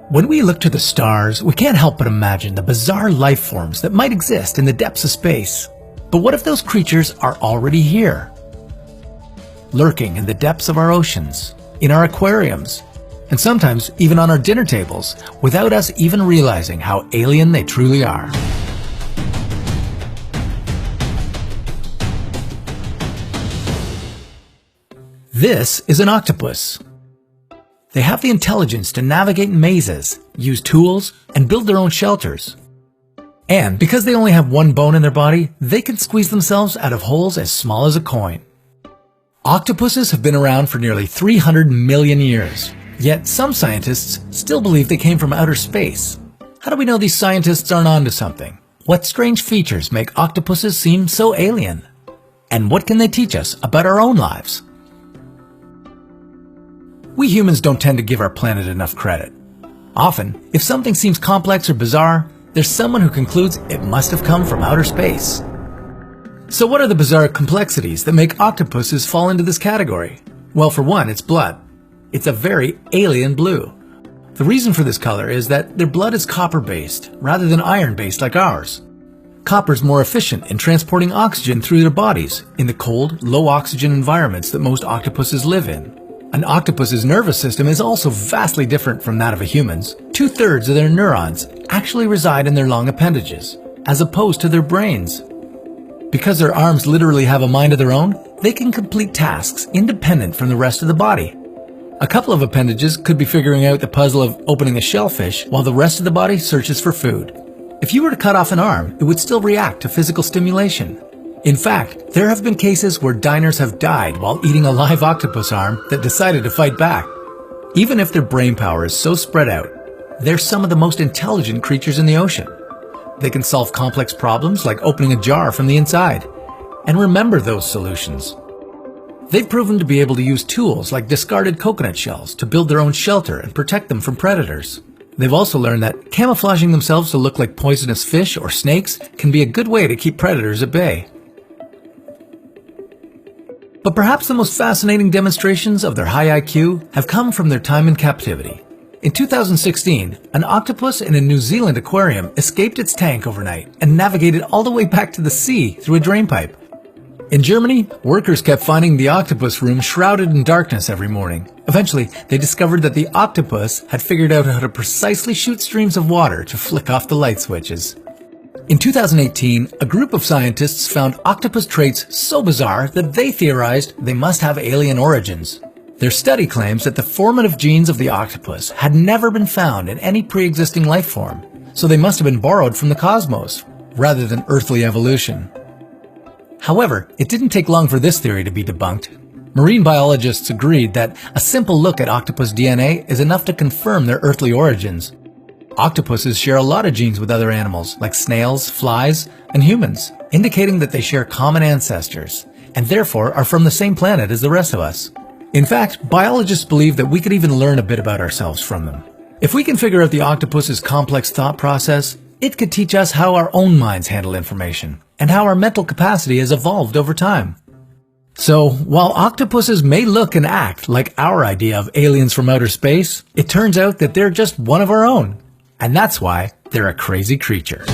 When we look to the stars, we can't help but imagine the bizarre life forms that might exist in the depths of space. But what if those creatures are already here? Lurking in the depths of our oceans, in our aquariums, and sometimes even on our dinner tables, without us even realizing how alien they truly are. This is an octopus. They have the intelligence to navigate mazes, use tools, and build their own shelters. And because they only have one bone in their body, they can squeeze themselves out of holes as small as a coin. Octopuses have been around for nearly 300 million years, yet some scientists still believe they came from outer space. How do we know these scientists aren't onto something? What strange features make octopuses seem so alien? And what can they teach us about our own lives? We humans don't tend to give our planet enough credit. Often, if something seems complex or bizarre, there's someone who concludes it must have come from outer space. So what are the bizarre complexities that make octopuses fall into this category? Well, for one, it's blood. It's a very alien blue. The reason for this color is that their blood is copper-based rather than iron-based like ours. Copper is more efficient in transporting oxygen through their bodies in the cold, low-oxygen environments that most octopuses live in. An octopus's nervous system is also vastly different from that of a human's. 2/3 of their neurons actually reside in their long appendages, as opposed to their brains. Because their arms literally have a mind of their own, they can complete tasks independent from the rest of the body. A couple of appendages could be figuring out the puzzle of opening a shellfish while the rest of the body searches for food. If you were to cut off an arm, it would still react to physical stimulation. In fact, there have been cases where diners have died while eating a live octopus arm that decided to fight back. Even if their brain power is so spread out, they're some of the most intelligent creatures in the ocean. They can solve complex problems like opening a jar from the inside, and remember those solutions. They've proven to be able to use tools like discarded coconut shells to build their own shelter and protect them from predators. They've also learned that camouflaging themselves to look like poisonous fish or snakes can be a good way to keep predators at bay. But perhaps the most fascinating demonstrations of their high IQ have come from their time in captivity. In 2016, an octopus in a New Zealand aquarium escaped its tank overnight and navigated all the way back to the sea through a drainpipe. In Germany, workers kept finding the octopus room shrouded in darkness every morning. Eventually, they discovered that the octopus had figured out how to precisely shoot streams of water to flick off the light switches. In 2018, a group of scientists found octopus traits so bizarre that they theorized they must have alien origins. Their study claims that the formative genes of the octopus had never been found in any pre-existing life form, so they must have been borrowed from the cosmos, rather than earthly evolution. However, it didn't take long for this theory to be debunked. Marine biologists agreed that a simple look at octopus DNA is enough to confirm their earthly origins. Octopuses share a lot of genes with other animals, like snails, flies, and humans, indicating that they share common ancestors, and therefore are from the same planet as the rest of us. In fact, biologists believe that we could even learn a bit about ourselves from them. If we can figure out the octopus's complex thought process, it could teach us how our own minds handle information, and how our mental capacity has evolved over time. So, while octopuses may look and act like our idea of aliens from outer space, it turns out that they're just one of our own. And that's why they're a crazy creature.